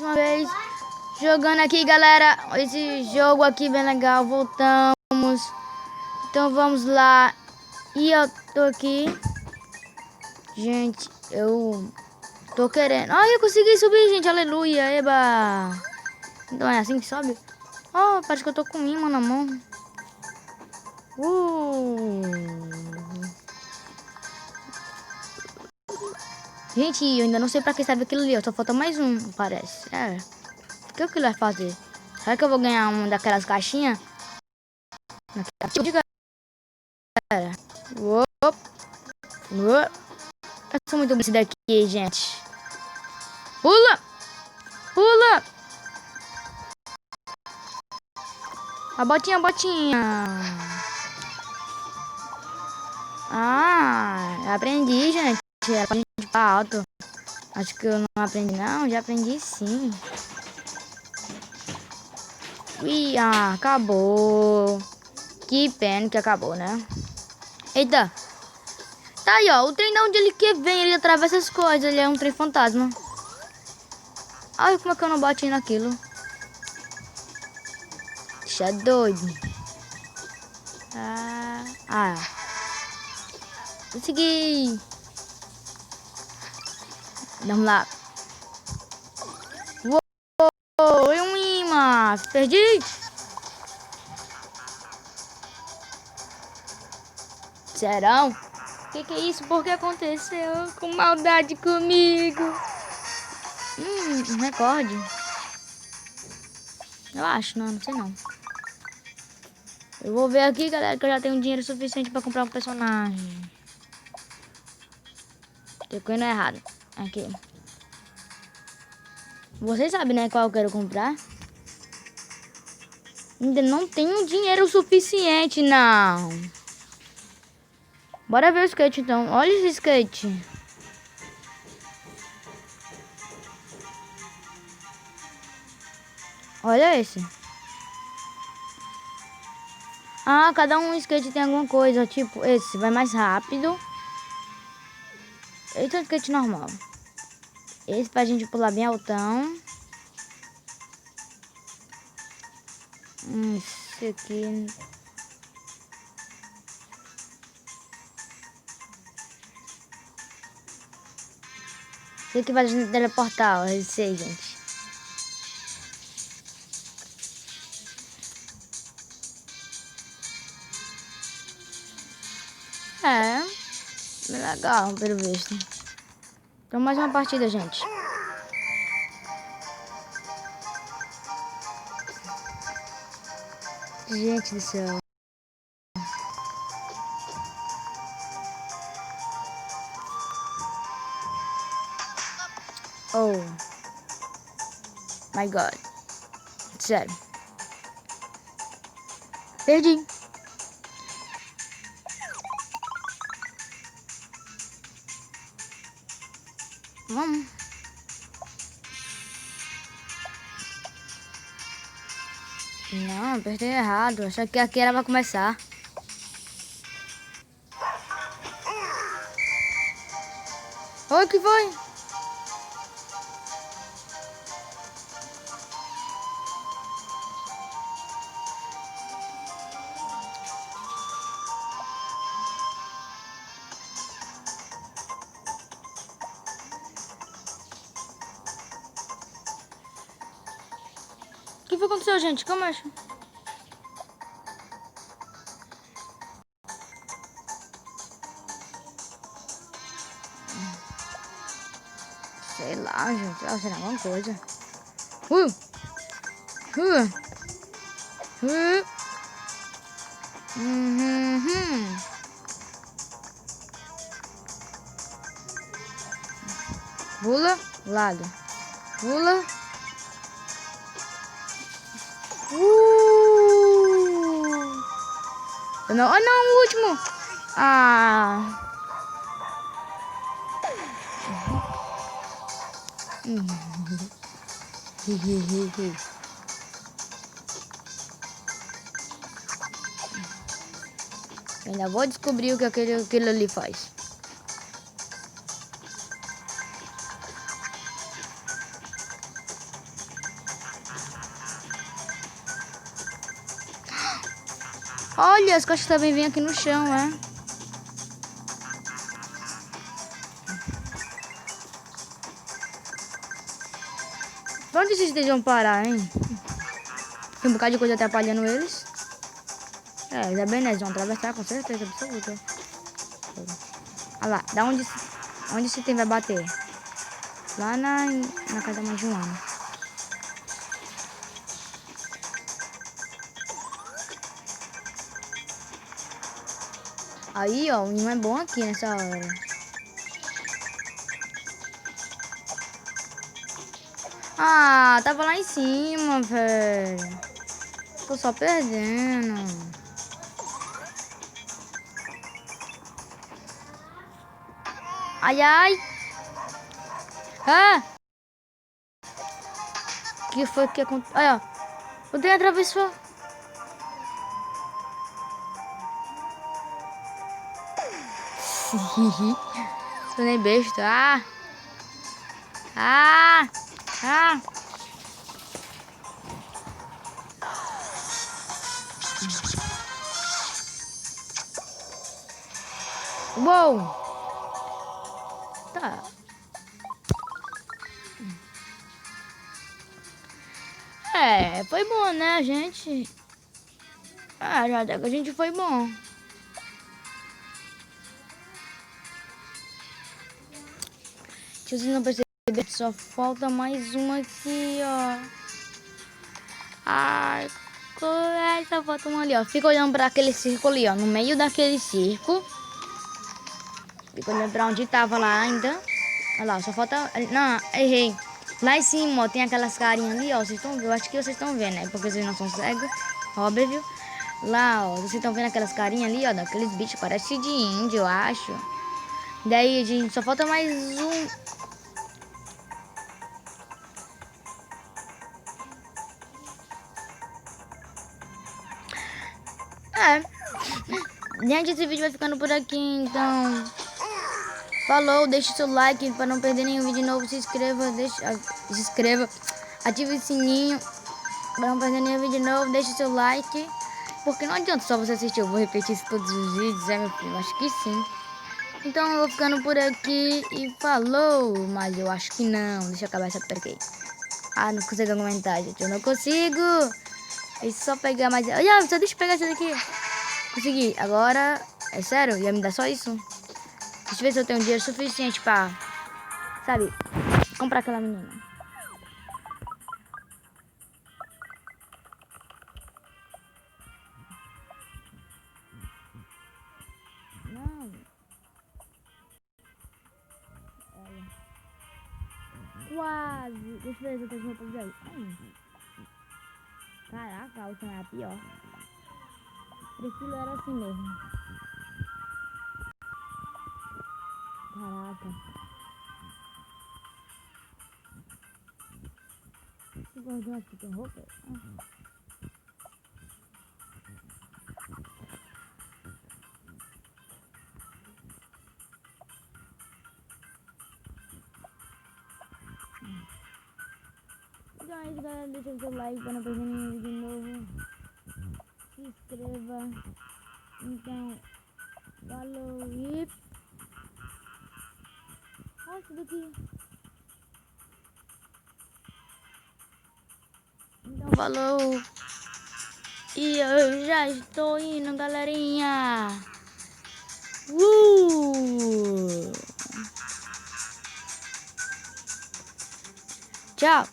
uma vez jogando aqui, galera. Esse jogo aqui bem legal. Voltamos. Então vamos lá. E eu tô aqui. Gente, eu tô querendo. Ai, eu consegui subir, gente. Aleluia. Eba. Então é assim que sobe? Oh, parece que eu tô com imã na mão. Gente, eu ainda não sei pra que serve aquilo ali. Só falta mais um, parece. É. O que aquilo vai fazer? Será que eu vou ganhar uma daquelas caixinhas? Galera. Uop. Eu sou muito bom esse daqui, gente. Pula! Pula! A botinha, a botinha. Ah, eu aprendi, gente. Era pra gente ir pra alto. Acho que eu não aprendi, não. Já aprendi, sim. Ih, acabou. Que pena que acabou, né? Eita. Tá aí, ó. O trem de onde ele que vem, ele atravessa as coisas. Ele é um trem fantasma. Ai, como é que eu não bati naquilo? Deixa doido. Ah. Consegui. Vamos lá. Uou, é um imã. Perdi. Serão? Que é isso? Por que aconteceu? Com maldade comigo. Recorde. Eu acho, não sei não. Eu vou ver aqui, galera, que eu já tenho dinheiro suficiente pra comprar um personagem. Tem coisa errada. Aqui. Vocês sabem, né, qual eu quero comprar? Ainda não tenho dinheiro suficiente, não. Bora ver o skate, então. Olha esse skate. Olha esse. Ah, cada um skate tem alguma coisa. Tipo, esse vai mais rápido. Esse é um skate normal. Esse pra gente pular bem altão. Esse aqui. Esse aqui vai teleportar, ó. Esse aí, gente. É. Legal, pelo visto. Então mais uma partida, gente. Gente do céu. Oh. My God. Sério. Perdi. Vamos. Não, apertei errado. Achei que aqui era pra começar. Oi, que foi? O que foi que aconteceu, gente? Como acho? Sei lá, gente. Ah, será alguma coisa. Uh. Pula, lado. Pula. Não, oh, não, o último. Ah. Ainda vou descobrir o que aquilo ali faz. Olha, as caixas também vêm aqui no chão, é? Pra onde vocês desejam parar, hein? Tem um bocado de coisa atrapalhando eles. É, ainda bem, né? Eles vão atravessar com certeza absoluta. Olha lá, onde esse tem vai bater? Lá na casa da mãe Joana. Aí, ó, não é bom aqui nessa hora. Ah, tava lá em cima, velho. Tô só perdendo. Ai, ai. Ah! Que foi que aconteceu? Olha, ó. O trem atravessou. Sou nem besta. Ah! Ah! Ah! Uou! Tá. É, foi bom, né, gente? Ah, já até que a gente foi bom. Se vocês não perceberam, só falta mais uma aqui, ó. Ai, só falta uma ali, ó. Fica olhando pra aquele círculo ali, ó. No meio daquele círculo. Fica olhando pra onde tava lá ainda. Olha lá, só falta... Não, errei. Lá em cima, ó, tem aquelas carinhas ali, ó. Vocês estão vendo? Eu acho que vocês estão vendo, né? Porque vocês não são cegos. Óbvio. Lá, ó. Vocês estão vendo aquelas carinhas ali, ó. Daqueles bichos. Parece de índio, eu acho. Daí, gente, só falta mais um. É. Gente, esse vídeo vai ficando por aqui, então... Falou, deixe seu like para não perder nenhum vídeo novo. Se inscreva, ative o sininho para não perder nenhum vídeo novo. Deixe seu like, porque não adianta só você assistir. Eu vou repetir isso todos os vídeos, meu filho? Acho que sim. Então eu vou ficando por aqui e falou. Mas eu acho que não. Deixa eu acabar essa aqui. Ah, não consigo argumentar, gente. Eu não consigo. É só pegar mais. Olha, só deixa eu pegar essa daqui. Consegui. Agora, é sério? Ia me dar só isso? Deixa eu ver se eu tenho dinheiro suficiente pra, sabe, comprar aquela menina. Não. Olha. Quase. Deixa eu ver se eu tenho roupa de aí. Caraca, a última é a pior. Priscila era assim mesmo. Caraca. Que gordão aqui tem roupa? Então é isso, galera. Deixa o seu like para não perder nenhum vídeo novo. Se inscreva. Então, falou e... Olha isso daqui. Então, falou. E eu já estou indo, galerinha. Tchau.